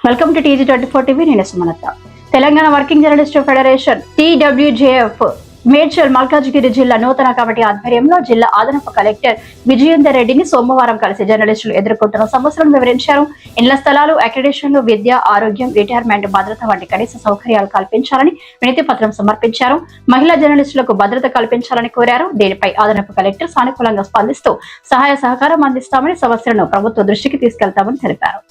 Welcome to TG24 TV. నేను Sumalatha. Telangana working journalist federation TWJF Medchal Malkajgiri జిల్లా నూతన కమిటీ ఆధ్వర్యంలో జిల్లా అదనపు కలెక్టర్ విజయేందర్ రెడ్డిని సోమవారం కలిసి జర్నలిస్టులు ఎదుర్కొంటున్న సమస్యలను వివరించారు. ఇండ్ల స్థలాలు, అక్రిడేషన్లు, విద్య, ఆరోగ్యం, రిటైర్మెంట్, భద్రత వంటి కనీస సౌకర్యాలు కల్పించాలని వినతి పత్రం సమర్పించారు. మహిళా జర్నలిస్టులకు భద్రత కల్పించాలని కోరారు. దీనిపై అదనపు కలెక్టర్ సానుకూలంగా స్పందిస్తూ సహాయ సహకారం అందిస్తామని, సమస్యలను ప్రభుత్వ దృష్టికి తీసుకెళ్తామని తెలిపారు.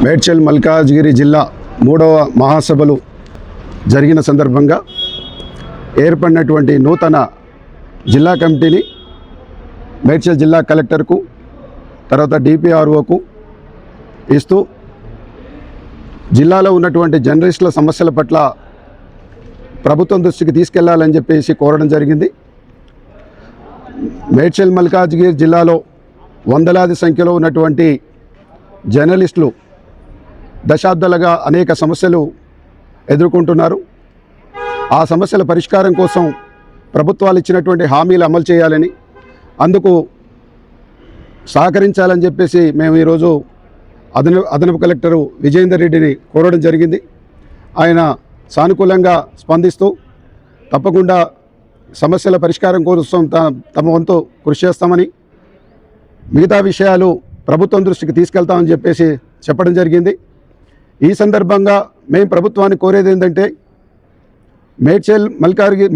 మేడ్చల్ మల్కాజ్గిరి జిల్లా 3వ మహాసభలు జరిగిన సందర్భంగా ఏర్పడినటువంటి నూతన జిల్లా కమిటీని మేడ్చల్ జిల్లా కలెక్టర్కు, తర్వాత DPROకు ఇస్తూ జిల్లాలో ఉన్నటువంటి జర్నలిస్టుల సమస్యల పట్ల ప్రభుత్వం దృష్టికి తీసుకెళ్లాలని చెప్పేసి కోరడం జరిగింది. మేడ్చల్ మల్కాజ్గిరి జిల్లాలో వందలాది సంఖ్యలో ఉన్నటువంటి జర్నలిస్టులు దశాబ్దాలుగా అనేక సమస్యలు ఎదుర్కొంటున్నారు. ఆ సమస్యల పరిష్కారం కోసం ప్రభుత్వాలు ఇచ్చినటువంటి హామీలు అమలు చేయాలని, అందుకు సహకరించాలని చెప్పేసి మేము ఈరోజు అదనపు కలెక్టరు విజయేందర్ రెడ్డిని కోరడం జరిగింది. ఆయన సానుకూలంగా స్పందిస్తూ తప్పకుండా సమస్యల పరిష్కారం కోసం తమ వంతు కృషి చేస్తామని, మిగతా విషయాలు ప్రభుత్వం దృష్టికి తీసుకెళ్తామని చెప్పేసి చెప్పడం జరిగింది. ఈ సందర్భంగా మేము ప్రభుత్వాన్ని కోరేది ఏంటంటే, మేడ్చల్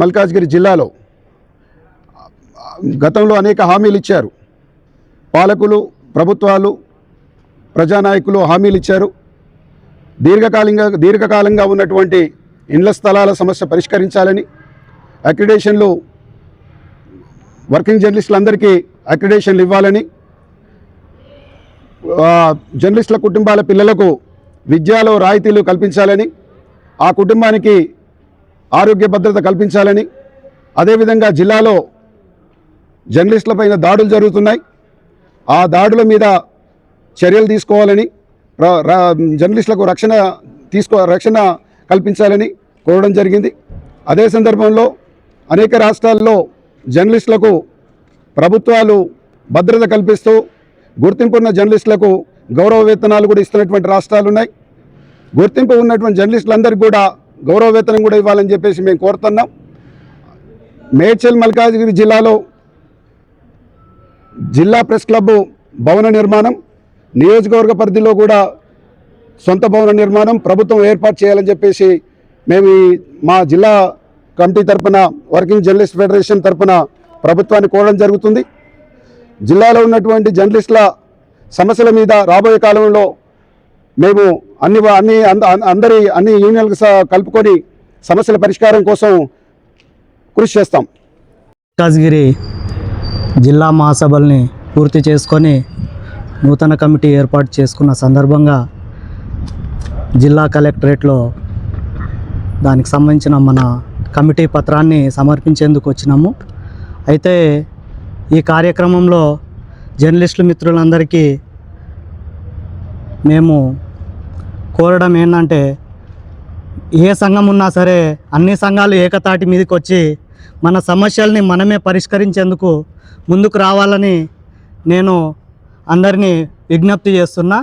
మల్కాజ్గిరి జిల్లాలో గతంలో అనేక హామీలు ఇచ్చారు. పాలకులు, ప్రభుత్వాలు, ప్రజానాయకులు హామీలు ఇచ్చారు. దీర్ఘకాలంగా ఉన్నటువంటి ఇండ్ల స్థలాల సమస్య పరిష్కరించాలని, అక్రిడేషన్లు, వర్కింగ్ జర్నలిస్టులందరికీ అక్రిడేషన్లు ఇవ్వాలని, జర్నలిస్టుల కుటుంబాల పిల్లలకు విద్యలో రాయితీలు కల్పించాలని, ఆ కుటుంబానికి ఆరోగ్య భద్రత కల్పించాలని, అదేవిధంగా జిల్లాలో జర్నలిస్టులపైన దాడులు జరుగుతున్నాయి, ఆ దాడుల మీద చర్యలు తీసుకోవాలని, జర్నలిస్టులకు రక్షణ కల్పించాలని కోరడం జరిగింది. అదే సందర్భంలో అనేక రాష్ట్రాల్లో జర్నలిస్టులకు ప్రభుత్వాలు భద్రత కల్పిస్తూ గుర్తింపు ఉన్న జర్నలిస్టులకు గౌరవ వేతనాలు కూడా ఇస్తున్నటువంటి రాష్ట్రాలు ఉన్నాయి. గుర్తింపు ఉన్నటువంటి జర్నలిస్టులందరికీ కూడా గౌరవ వేతనం కూడా ఇవ్వాలని చెప్పేసి మేము కోరుతున్నాం. మేడ్చల్ మల్కాజ్గిరి జిల్లాలో జిల్లా ప్రెస్ క్లబ్ భవన నిర్మాణం, నియోజకవర్గ పరిధిలో కూడా సొంత భవన నిర్మాణం ప్రభుత్వం ఏర్పాటు చేయాలని చెప్పేసి మేము మా జిల్లా కమిటీ తరఫున, వర్కింగ్ జర్నలిస్ట్ ఫెడరేషన్ తరఫున ప్రభుత్వాన్ని కోరడం జరుగుతుంది. జిల్లాలో ఉన్నటువంటి జర్నలిస్టుల సమస్యల మీద రాబోయే కాలంలో మేము అన్ని యూనియన్లకు కలుపుకొని సమస్యల పరిష్కారం కోసం కృషి చేస్తాం. మల్కాజ్గిరి జిల్లా మహాసభల్ని పూర్తి చేసుకొని నూతన కమిటీ ఏర్పాటు చేసుకున్న సందర్భంగా జిల్లా కలెక్టరేట్లో దానికి సంబంధించిన మన కమిటీ పత్రాన్ని సమర్పించేందుకు వచ్చినాము. అయితే ఈ కార్యక్రమంలో జర్నలిస్టుల మిత్రులందరికీ మేము కోరడం ఏంటంటే, ఏ సంఘం ఉన్నా సరే అన్ని సంఘాలు ఏకతాటి మీదకి వచ్చి మన సమస్యల్ని మనమే పరిష్కరించేందుకు ముందుకు రావాలని నేను అందరినీ విజ్ఞప్తి చేస్తున్నా.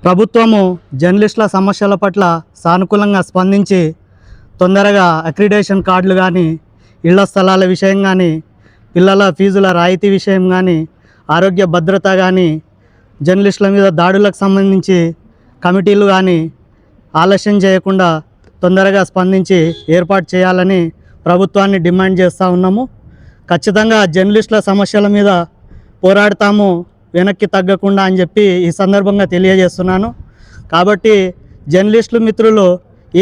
ప్రభుత్వము జర్నలిస్టుల సమస్యల పట్ల సానుకూలంగా స్పందించి తొందరగా అక్రిడేషన్ కార్డులు కానీ, ఇళ్ల స్థలాల విషయం కానీ, పిల్లల ఫీజుల రాయితీ విషయం కానీ, ఆరోగ్య భద్రత కానీ, జర్నలిస్టుల మీద దాడులకు సంబంధించి కమిటీలు కానీ ఆలస్యం చేయకుండా తొందరగా స్పందించి ఏర్పాటు చేయాలని ప్రభుత్వాన్ని డిమాండ్ చేస్తూ ఉన్నాము. ఖచ్చితంగా జర్నలిస్టుల సమస్యల మీద పోరాడతాము, వెనక్కి తగ్గకుండా అని చెప్పి ఈ సందర్భంగా తెలియజేస్తున్నాను. కాబట్టి జర్నలిస్టులు మిత్రులు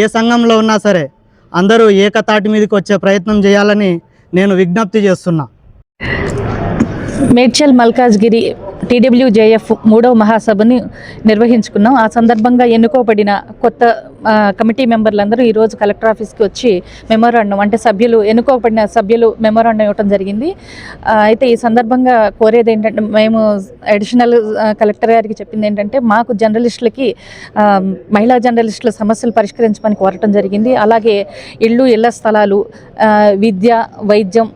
ఏ సంఘంలో ఉన్నా సరే అందరూ ఏకతాటి మీదకి వచ్చే ప్రయత్నం చేయాలని నేను విజ్ఞప్తి చేస్తున్నా. మేడ్చల్ మల్కాజ్గిరి TWJF 3వ మహాసభని నిర్వహించుకున్నాం. ఆ సందర్భంగా ఎన్నుకోబడిన కొత్త కమిటీ మెంబర్లందరూ ఈరోజు కలెక్టర్ ఆఫీస్కి వచ్చి మెమోరాండం, అంటే ఎన్నుకోబడిన సభ్యులు మెమోరాండం ఇవ్వడం జరిగింది. అయితే ఈ సందర్భంగా కోరేది ఏంటంటే, మేము అడిషనల్ కలెక్టర్ గారికి చెప్పింది ఏంటంటే, మాకు జర్నలిస్టులకి మహిళా జర్నలిస్టుల సమస్యలు పరిష్కరించమని కోరటం జరిగింది. అలాగే ఇళ్ల స్థలాలు, విద్య, వైద్యం,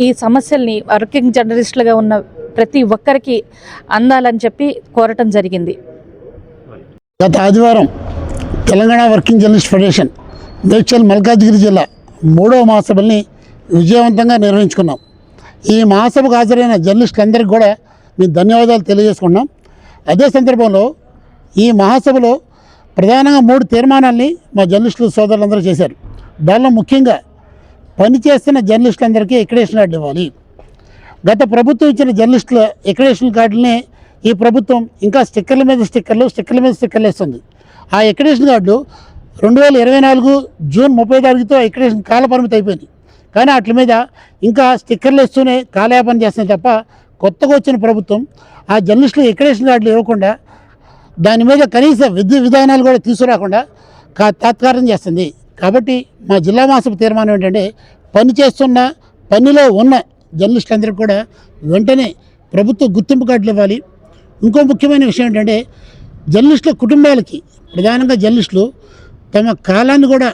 ఈ సమస్యల్ని వర్కింగ్ జర్నలిస్టులుగా ఉన్న ప్రతి ఒక్కరికి అందాలని చెప్పి కోరటం జరిగింది. గత ఆదివారం Telangana working journalist federation Medchal Malkajgiri జిల్లా 3వ మహాసభల్ని విజయవంతంగా నిర్వహించుకున్నాం. ఈ మహాసభకు హాజరైన జర్నలిస్టులందరికీ కూడా మేము ధన్యవాదాలు తెలియజేసుకున్నాం. అదే సందర్భంలో ఈ మహాసభలో ప్రధానంగా 3 తీర్మానాల్ని మా జర్నలిస్టుల సోదరులందరూ చేశారు. దానిలో ముఖ్యంగా పనిచేస్తున్న జర్నలిస్టులందరికీ ఎక్రిడేషన్ కార్డులు ఇవ్వాలి. గత ప్రభుత్వం ఇచ్చిన జర్నలిస్టుల ఎక్రిడేషన్ కార్డులని ఈ ప్రభుత్వం ఇంకా స్టిక్కర్ల మీద స్టిక్కర్లు ఇస్తుంది. ఆ ఎక్రిడేషన్ కార్డులు 2024 జూన్ 30 తారీఖుతో ఎక్రిడేషన్ కాలపరిమితి అయిపోయింది. కానీ వాటి మీద ఇంకా స్టిక్కర్లు ఇస్తూనే కాలయాపన చేస్తుంది తప్ప కొత్తగా వచ్చిన ప్రభుత్వం ఆ జర్నలిస్టులు ఎక్రిడేషన్ కార్డులు ఇవ్వకుండా దాని మీద కనీస విధి విధానాలు కూడా తీసుకురాకుండా తాత్కారం చేస్తుంది. కాబట్టి మా జిల్లా మహాసభ తీర్మానం ఏంటంటే పనిలో ఉన్న జర్నలిస్టులందరికీ కూడా వెంటనే ప్రభుత్వ గుర్తింపు కార్డులు ఇవ్వాలి. ఇంకో ముఖ్యమైన విషయం ఏంటంటే జర్నలిస్టుల కుటుంబాలకి, ప్రధానంగా జర్నలిస్టులు తమ కాలాన్ని కూడా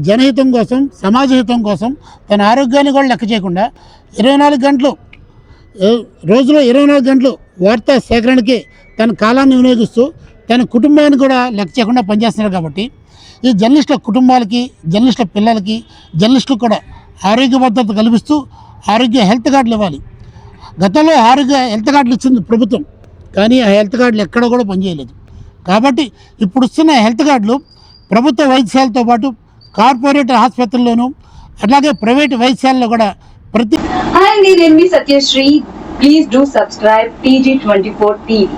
జనహితం కోసం, సమాజ హితం కోసం, తన ఆరోగ్యాన్ని కూడా లెక్క చేయకుండా 24 గంటలు రోజులో 24 గంటలు వార్తా సేకరణకి తన కాలాన్ని వినియోగిస్తూ తన కుటుంబాన్ని కూడా లెక్క చేయకుండా పనిచేస్తున్నారు. కాబట్టి ఈ జర్నలిస్టుల కుటుంబాలకి, జర్నలిస్టుల పిల్లలకి, జర్నలిస్టులకు కూడా ఆరోగ్య భద్రత కల్పిస్తూ ఆరోగ్య హెల్త్ కార్డులు ఇవ్వాలి. గతంలో ఆరోగ్య హెల్త్ కార్డులు ఇచ్చింది ప్రభుత్వం, కానీ ఆ హెల్త్ కార్డులు ఎక్కడ కూడా పనిచేయలేదు. కాబట్టి ఇప్పుడు ఇస్తున్న హెల్త్ కార్డులు ప్రభుత్వ వైద్యశాలతో పాటు కార్పొరేట్ ఆసుపత్రుల్లోనూ అట్లాగే ప్రైవేట్ వైద్యశాలలో కూడా ప్రతి Hi, నేను మీ Satyasri. Please do subscribe TG24 TV.